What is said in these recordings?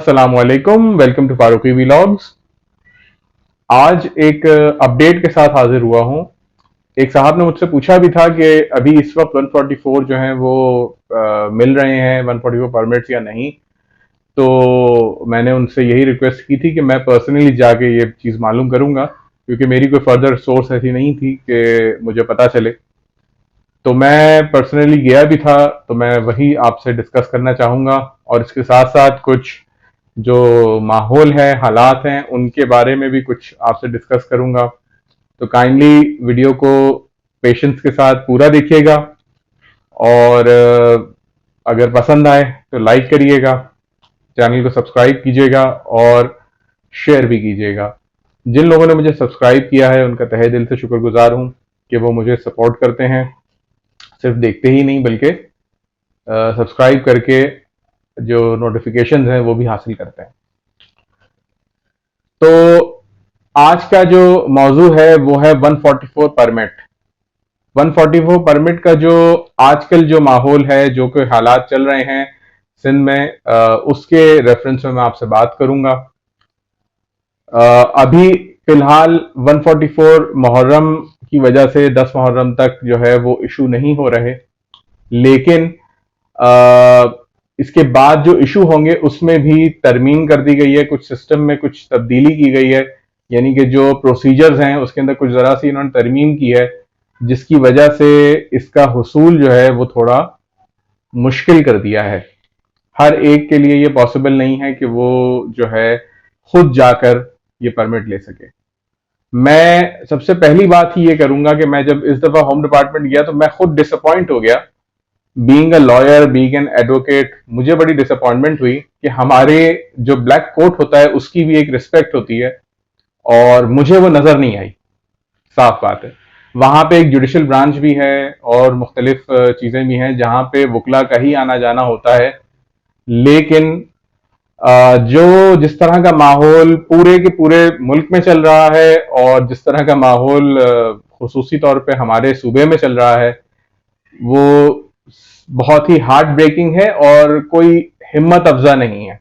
अस्सलामुअलैकुम, welcome to Farooqui vlogs. आज एक अपडेट के साथ हाजिर हुआ हूँ। एक साहब ने मुझसे पूछा भी था कि अभी इस वक्त 144 जो है वो मिल रहे हैं 144 परमिट्स या नहीं। तो मैंने उनसे यही रिक्वेस्ट की थी कि मैं पर्सनली जाके ये चीज़ मालूम करूंगा, क्योंकि मेरी कोई फर्दर सोर्स ऐसी नहीं थी कि मुझे पता चले। तो मैं पर्सनली गया भी था, तो मैं वही आपसे डिस्कस करना चाहूंगा और इसके साथ साथ कुछ जो माहौल है, हालात हैं, उनके बारे में भी कुछ आपसे डिस्कस करूंगा। तो काइंडली वीडियो को पेशेंस के साथ पूरा देखिएगा और अगर पसंद आए तो लाइक करिएगा, चैनल को सब्सक्राइब कीजिएगा और शेयर भी कीजिएगा। जिन लोगों ने मुझे सब्सक्राइब किया है उनका तहे दिल से शुक्रगुजार हूं कि वो मुझे सपोर्ट करते हैं, सिर्फ देखते ही नहीं बल्कि सब्सक्राइब करके जो नोटिफिकेशंस हैं वो भी हासिल करते हैं। तो आज का जो मौजू है वो है 144 परमिट। 144 परमिट का जो आजकल जो माहौल है, जो कोई हालात चल रहे हैं सिंध में, उसके रेफरेंस में मैं आपसे बात करूंगा। अभी फिलहाल 144 मुहर्रम की वजह से 10 मुहर्रम तक जो है वो इशू नहीं हो रहे, लेकिन इसके बाद जो इशू होंगे उसमें भी तरमीम कर दी गई है, कुछ सिस्टम में कुछ तब्दीली की गई है। यानी कि जो प्रोसीजर्स हैं उसके अंदर कुछ ज़रा सी इन्होंने तरमीम की है, जिसकी वजह से इसका हुसूल जो है वो थोड़ा मुश्किल कर दिया है। हर एक के लिए ये पॉसिबल नहीं है कि वो जो है खुद जाकर ये परमिट ले सके। मैं सबसे पहली बात ही ये करूंगा कि मैं जब इस दफा होम डिपार्टमेंट गया तो मैं खुद डिसअपॉइंट हो गया। Being a lawyer, being an advocate, मुझे बड़ी डिसअपॉइंटमेंट हुई कि हमारे जो ब्लैक कोट होता है उसकी भी एक रिस्पेक्ट होती है और मुझे वो नजर नहीं आई। साफ बात है, वहां पे एक जुडिशल ब्रांच भी है और मुख्तलिफ चीजें भी हैं जहां पे वकला का ही आना जाना होता है, लेकिन जो जिस तरह का माहौल पूरे के पूरे मुल्क में चल रहा है और जिस तरह का माहौल खुसूसी तौर पे हमारे सूबे में चल रहा है, वो बहुत ही हार्ट ब्रेकिंग है और कोई हिम्मत अफजा नहीं है।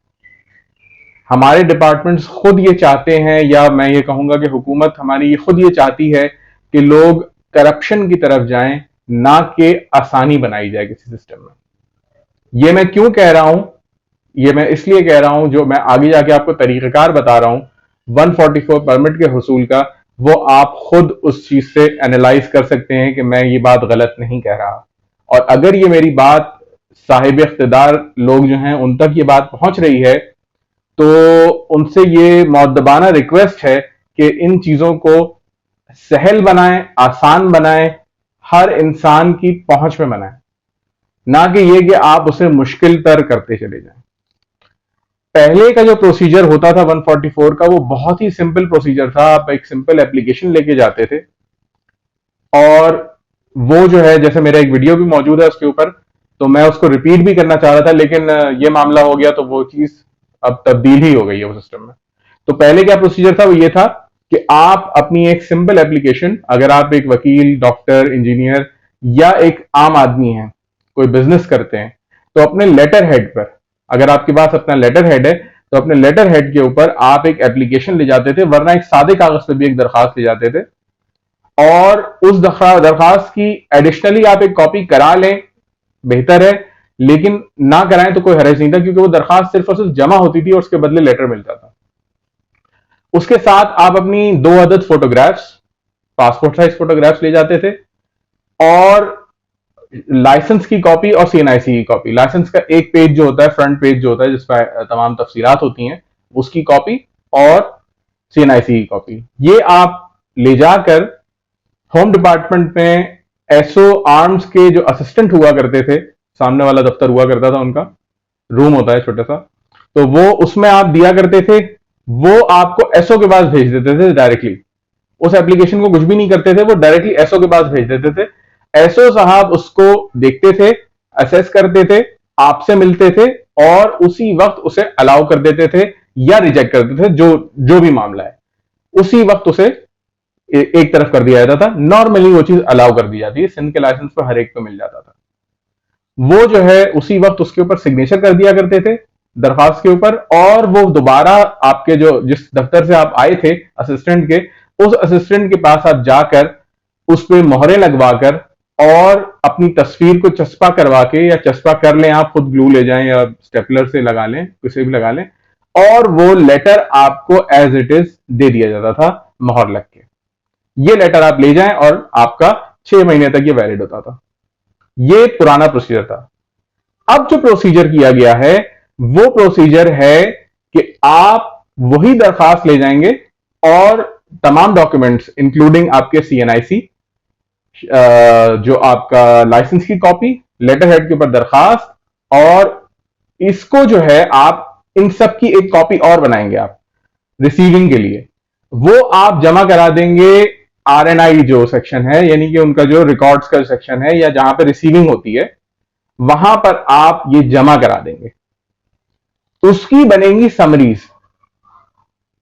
हमारे डिपार्टमेंट्स खुद ये चाहते हैं, या मैं ये कहूंगा कि हुकूमत हमारी खुद ये चाहती है कि लोग करप्शन की तरफ जाएं, ना कि आसानी बनाई जाए किसी सिस्टम में। ये मैं क्यों कह रहा हूं? ये मैं इसलिए कह रहा हूं, जो मैं आगे जाके आपको तरीक़ाकार बता रहा हूं 144 परमिट के हुसूल का, वो आप खुद उस चीज से एनालाइज कर सकते हैं कि मैं ये बात गलत नहीं कह रहा। और अगर ये मेरी बात साहिब इख्तिदार लोग जो हैं उन तक ये बात पहुंच रही है, तो उनसे ये मौदबाना रिक्वेस्ट है कि इन चीजों को सहल बनाएं, आसान बनाएं, हर इंसान की पहुंच में बनाएं, ना कि ये कि आप उसे मुश्किल तर करते चले जाएं। पहले का जो प्रोसीजर होता था 144 का, वो बहुत ही सिंपल प्रोसीजर था। आप एक सिंपल एप्लीकेशन लेके जाते थे और वो जो है, जैसे मेरा एक वीडियो भी मौजूद है उसके ऊपर, तो मैं उसको रिपीट भी करना चाह रहा था, लेकिन ये मामला हो गया तो वो चीज अब तब्दील ही हो गई है वो सिस्टम में। तो पहले क्या प्रोसीजर था, वो ये था कि आप अपनी एक सिंपल एप्लीकेशन, अगर आप एक वकील, डॉक्टर, इंजीनियर या एक आम आदमी हैं, कोई बिजनेस करते हैं, तो अपने लेटर हेड पर, अगर आपके पास अपना लेटर हेड है तो अपने लेटर हेड के ऊपर आप एक एप्लीकेशन ले जाते थे, वरना एक सादे कागज पर भी एक दरखास्त ले जाते थे और उस दरखास्त की एडिशनली आप एक कॉपी करा लें, बेहतर है, लेकिन ना कराएं तो कोई हर्ज नहीं था, क्योंकि वो दरखास्त सिर्फ और सिर्फ जमा होती थी और उसके बदले लेटर मिलता था। उसके साथ आप अपनी 2 अदद फोटोग्राफ्स, पासपोर्ट साइज फोटोग्राफ्स ले जाते थे और लाइसेंस की कॉपी और सीएनआईसी की कॉपी। लाइसेंस का एक पेज जो होता है, फ्रंट पेज जो होता है जिसमें तमाम तफसीलात होती हैं, उसकी कॉपी और सीएनआईसी की कॉपी, ये आप ले जाकर होम डिपार्टमेंट में एसओ आर्म्स के जो असिस्टेंट हुआ करते थे, सामने वाला दफ्तर हुआ करता था, उनका रूम होता है छोटा सा, तो वो उसमें आप दिया करते थे। वो आपको एसओ के पास भेज देते थे डायरेक्टली। उस एप्लीकेशन को कुछ भी नहीं करते थे, वो डायरेक्टली एसओ के पास भेज देते थे। एसओ साहब उसको देखते थे, असेस करते थे, आपसे मिलते थे और उसी वक्त उसे अलाउ कर देते थे या रिजेक्ट कर देते थे। जो जो भी मामला है उसी वक्त उसे एक तरफ कर दिया जाता था। नॉर्मली वो चीज अलाउ कर दी जाती है, सिंध के लाइसेंस पर हर एक को मिल जाता था। वो जो है उसी वक्त उसके ऊपर सिग्नेचर कर दिया करते थे। दरखास्त के ऊपर, और वो दोबारा आपके जो जिस दफ्तर से आप आए थे असिस्टेंट के, उस असिस्टेंट के पास आप जाकर उस पे मोहरें लगवाकर और अपनी तस्वीर को चस्पा करवा के, या चस्पा कर लें आप, खुद ग्लू ले जाएं या स्टेपलर से लगा लें, किसी भी लगा लें, और वो लेटर आपको एज इट इज दे दिया जाता था मोहर लग के। ये लेटर आप ले जाएं और आपका 6 महीने तक ये वैलिड होता था। ये पुराना प्रोसीजर था। अब जो प्रोसीजर किया गया है वो प्रोसीजर है कि आप वही दरखास्त ले जाएंगे और तमाम डॉक्यूमेंट्स इंक्लूडिंग आपके सीएनआईसी, जो आपका लाइसेंस की कॉपी, लेटर हेड के ऊपर दरखास्त, और इसको जो है आप इन सब की एक कॉपी और बनाएंगे आप रिसीविंग के लिए। वो आप जमा करा देंगे आरएनआई जो सेक्शन है, यानी कि उनका जो रिकॉर्ड्स का सेक्शन है या जहां पे रिसीविंग होती है, वहां पर आप ये जमा करा देंगे। उसकी बनेंगी समरीज,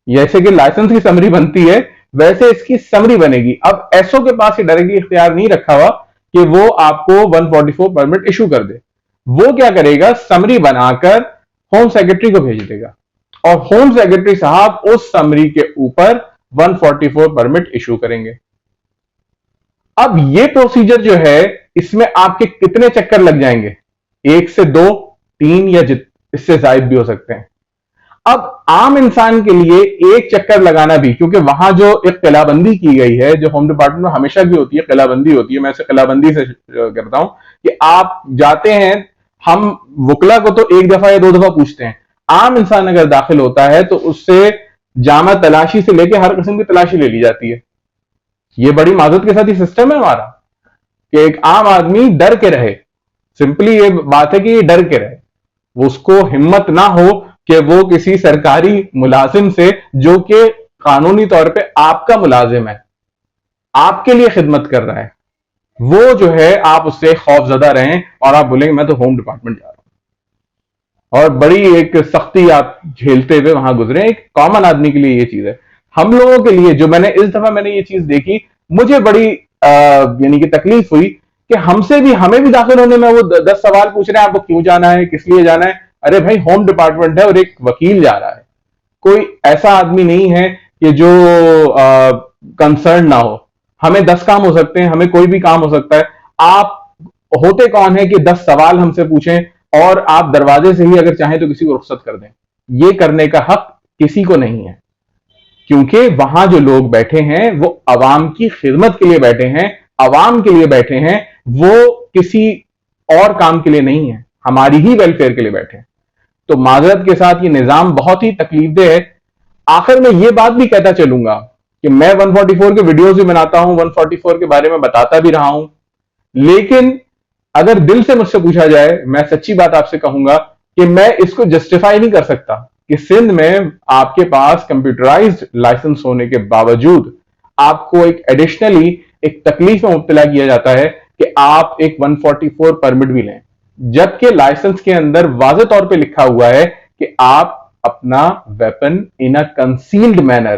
जैसे कि लाइसेंस की समरी बनती है वैसे इसकी समरी बनेगी। अब एसओ के पास ये डायरेक्टली इख्तियार नहीं रखा हुआ कि वो आपको 144 परमिट इशू कर दे। वो क्या करेगा, समरी बनाकर होम सेक्रेटरी को भेज देगा, और होम सेक्रेटरी साहब उस समरी के ऊपर 144 परमिट इशू करेंगे। अब ये प्रोसीजर जो है, इसमें आपके कितने चक्कर लग जाएंगे? 1 से 2, 3 या इससे ज्यादा भी हो सकते हैं। अब आम इंसान के लिए एक चक्कर लगाना भी, क्योंकि वहां जो एक किलाबंदी की गई है, जो होम डिपार्टमेंट में हमेशा की होती है, किलाबंदी होती है, मैं इसे किलाबंदी से करता हूं कि आप जाते हैं, हम वकला को तो 1 दफा या 2 दफा पूछते हैं, आम इंसान अगर दाखिल होता है तो उससे जामा तलाशी से लेकर हर किस्म की तलाशी ले ली जाती है। ये बड़ी माजरत के साथ ही सिस्टम है हमारा कि एक आम आदमी डर के रहे। सिंपली ये बात है कि ये डर के रहे, उसको हिम्मत ना हो कि वो किसी सरकारी मुलाजिम से, जो कि कानूनी तौर पे आपका मुलाजिम है, आपके लिए खिदमत कर रहा है, वो जो है आप उससे खौफजदा रहें और आप बोलेंगे मैं तो होम डिपार्टमेंट जा रहा हूं, और बड़ी एक सख्ती आप झेलते हुए वहां गुजरे। एक कॉमन आदमी के लिए ये चीज है। हम लोगों के लिए जो इस दफा मैंने ये चीज देखी, मुझे बड़ी यानी कि तकलीफ हुई कि हमें भी दाखिल होने में वो 10 सवाल पूछ रहे हैं, आपको क्यों जाना है, किस लिए जाना है। अरे भाई, होम डिपार्टमेंट है और एक वकील जा रहा है, कोई ऐसा आदमी नहीं है कि जो कंसर्न ना हो। हमें 10 काम हो सकते हैं, हमें कोई भी काम हो सकता है। आप होते कौन है कि 10 सवाल हमसे पूछें और आप दरवाजे से ही अगर चाहें तो किसी को रुख्सत कर दें? ये करने का हक किसी को नहीं है, क्योंकि वहां जो लोग बैठे हैं वो अवाम की खिदमत के लिए बैठे हैं, अवाम के लिए बैठे हैं, वो किसी और काम के लिए नहीं है, हमारी ही वेलफेयर के लिए बैठे हैं। तो माजरत के साथ ये निजाम बहुत ही तकलीफदेह है। आखिर में ये बात भी कहता चलूंगा कि मैं 144 के वीडियोस भी बनाता हूं, 144 के बारे में बताता भी रहा हूं, लेकिन अगर दिल से मुझसे पूछा जाए, मैं सच्ची बात आपसे कहूंगा कि मैं इसको जस्टिफाई नहीं कर सकता कि सिंध में आपके पास कंप्यूटराइज्ड लाइसेंस होने के बावजूद आपको एक एडिशनली एक तकलीफ में मुब्तला किया जाता है कि आप एक 144 परमिट भी लें, जबकि लाइसेंस के अंदर वाज़ेह तौर पे लिखा हुआ है कि आप अपना weapon in a concealed manner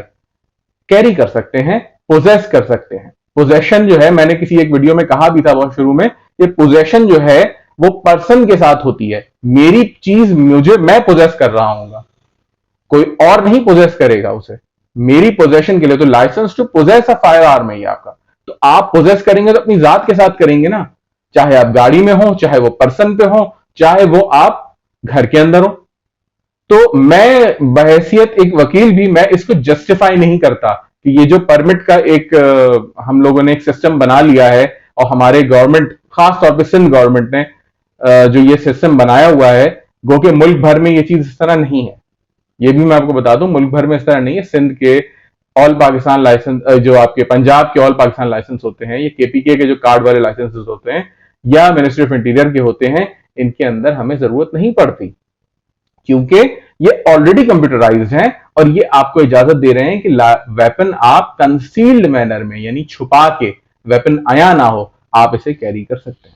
carry कर सकते हैं, पोजेस कर सकते हैं। पोजेशन जो है, मैंने किसी एक वीडियो में कहा भी था बहुत शुरू में, कि पोजेशन जो है वो पर्सन के साथ होती है। मेरी चीज मैं पोजेस कर रहा हूंगा, कोई और नहीं पोजेस करेगा उसे, मेरी पोजेशन के लिए। तो license to possess a firearm है आपका। तो आप पोजेस करेंगे तो अपनी जात के साथ करेंगे ना, चाहे आप गाड़ी में हो, चाहे वो पर्सन पे हो, चाहे वो आप घर के अंदर हो। तो मैं बहैसियत एक वकील भी मैं इसको जस्टिफाई नहीं करता कि ये जो परमिट का एक हम लोगों ने एक सिस्टम बना लिया है, और हमारे गवर्नमेंट, खास तौर पे सिंध गवर्नमेंट ने जो ये सिस्टम बनाया हुआ है, गो के मुल्क भर में ये चीज इस तरह नहीं है। ये भी मैं आपको बता दूं, मुल्क भर में इस तरह नहीं है। सिंध के ऑल पाकिस्तान लाइसेंस, जो आपके पंजाब के ऑल पाकिस्तान लाइसेंस होते हैं, ये केपीके के जो कार्ड वाले लाइसेंसेस होते हैं, या मिनिस्ट्री ऑफ इंटीरियर के होते हैं, इनके अंदर हमें जरूरत नहीं पड़ती, क्योंकि ये ऑलरेडी कंप्यूटराइज्ड हैं और ये आपको इजाजत दे रहे हैं कि वेपन आप कंसील्ड मैनर में, यानी छुपा के, वेपन आया ना हो, आप इसे कैरी कर सकते हैं।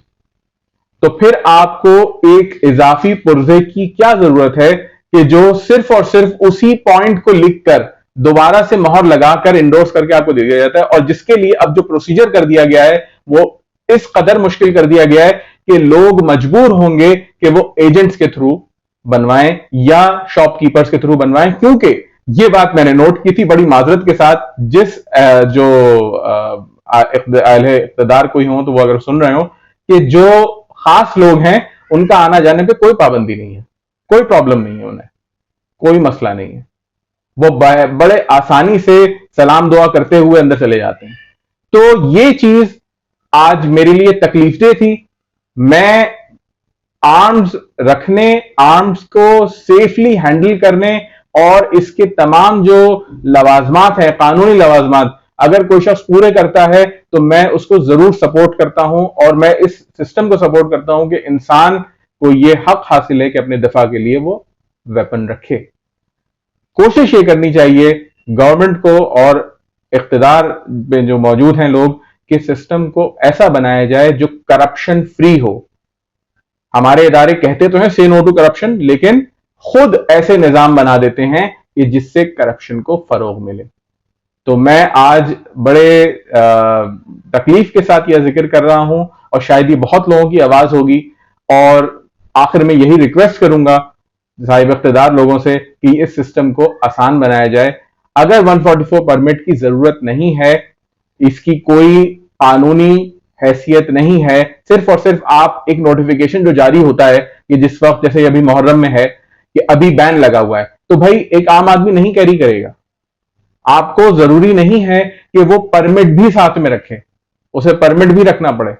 तो फिर आपको एक इजाफी पुर्जे की क्या जरूरत है कि जो सिर्फ और सिर्फ उसी पॉइंट को लिखकर दोबारा से मोहर लगाकर इंडोर्स करके आपको दे दिया जाता है, और जिसके लिए अब जो प्रोसीजर कर दिया गया है वो इस कदर मुश्किल कर दिया गया है कि लोग मजबूर होंगे कि वो एजेंट्स के थ्रू बनवाएं या शॉपकीपर्स के थ्रू बनवाएं, क्योंकि ये बात मैंने नोट की थी बड़ी माजरत के साथ, जिस जो अहले इक़्तिदार कोई हो तो वो अगर सुन रहे हो कि जो खास लोग हैं उनका आना जाने पे कोई पाबंदी नहीं है, कोई प्रॉब्लम नहीं है, उन्हें कोई मसला नहीं है, वो बड़े आसानी से सलाम दुआ करते हुए अंदर चले जाते हैं। तो ये चीज आज मेरे लिए तकलीफदेह थी। मैं आर्म्स रखने, आर्म्स को सेफली हैंडल करने और इसके तमाम जो लवाजमात हैं, कानूनी लवाजमात, अगर कोई शख्स पूरे करता है तो मैं उसको जरूर सपोर्ट करता हूं और मैं इस सिस्टम को सपोर्ट करता हूं कि इंसान को यह हक हासिल है कि अपने दफा के लिए वो वेपन रखे। कोशिश ये करनी चाहिए गवर्नमेंट को और इख्तिदार में जो मौजूद हैं लोग कि सिस्टम को ऐसा बनाया जाए जो करप्शन फ्री हो। हमारे इदारे कहते तो हैं से नो टू करप्शन, लेकिन खुद ऐसे निजाम बना देते हैं कि जिससे करप्शन को फरोग मिले। तो मैं आज बड़े तकलीफ के साथ यह जिक्र कर रहा हूं और शायद ये बहुत लोगों की आवाज होगी, और आखिर में यही रिक्वेस्ट करूंगा साहिब इख्तिदार लोगों से कि इस सिस्टम को आसान बनाया जाए। अगर 144 परमिट की जरूरत नहीं है, इसकी कोई कानूनी हैसियत नहीं है, सिर्फ और सिर्फ आप एक नोटिफिकेशन जो जारी होता है कि जिस वक्त जैसे अभी मुहर्रम में है कि अभी बैन लगा हुआ है, तो भाई एक आम आदमी नहीं कैरी करेगा। आपको जरूरी नहीं है कि वो परमिट भी साथ में रखे, उसे परमिट भी रखना पड़े,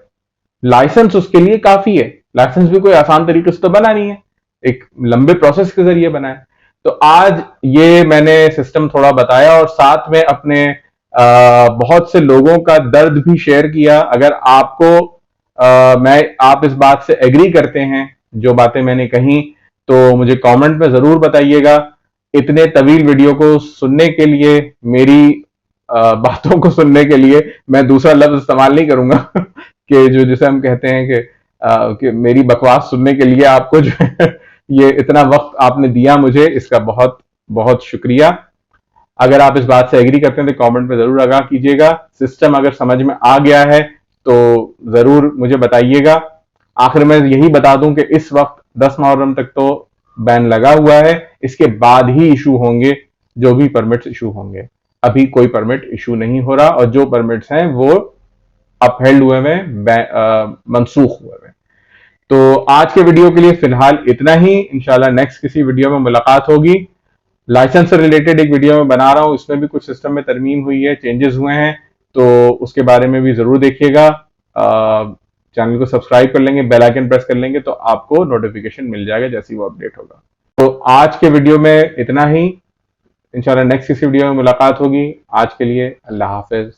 लाइसेंस उसके लिए काफी है। लाइसेंस भी कोई आसान तरीके से तो बना नहीं है, एक लंबे प्रोसेस के जरिए बना है। तो आज ये मैंने सिस्टम थोड़ा बताया और साथ में अपने बहुत से लोगों का दर्द भी शेयर किया। अगर आपको आप इस बात से एग्री करते हैं जो बातें मैंने कही, तो मुझे कमेंट में जरूर बताइएगा। इतने तवील वीडियो को सुनने के लिए, मेरी बातों को सुनने के लिए मैं दूसरा लफ्ज इस्तेमाल नहीं करूंगा कि जो जिसे हम कहते हैं कि मेरी बकवास सुनने के लिए आपको जो है ये इतना वक्त आपने दिया मुझे, इसका बहुत बहुत शुक्रिया। अगर आप इस बात से एग्री करते हैं तो कमेंट में जरूर आगाह कीजिएगा। सिस्टम अगर समझ में आ गया है तो जरूर मुझे बताइएगा। आखिर में यही बता दूं कि इस वक्त 10 मुहर्रम तक तो बैन लगा हुआ है, इसके बाद ही इशू होंगे जो भी परमिट्स इशू होंगे। अभी कोई परमिट इशू नहीं हो रहा और जो परमिट्स हैं वो अपहेल्ड हुए हैं, मनसूख हुए हैं। तो आज के वीडियो के लिए फिलहाल इतना ही। इंशाल्लाह नेक्स्ट किसी वीडियो में मुलाकात होगी। लाइसेंस से रिलेटेड एक वीडियो में बना रहा हूं, इसमें भी कुछ सिस्टम में तरमीम हुई है, चेंजेस हुए हैं, तो उसके बारे में भी जरूर देखिएगा। चैनल को सब्सक्राइब कर लेंगे, बेल आइकन प्रेस कर लेंगे तो आपको नोटिफिकेशन मिल जाएगा जैसे ही वो अपडेट होगा। तो आज के वीडियो में इतना ही। इंशाल्लाह नेक्स्ट किसी वीडियो में मुलाकात होगी। आज के लिए अल्लाह हाफिज।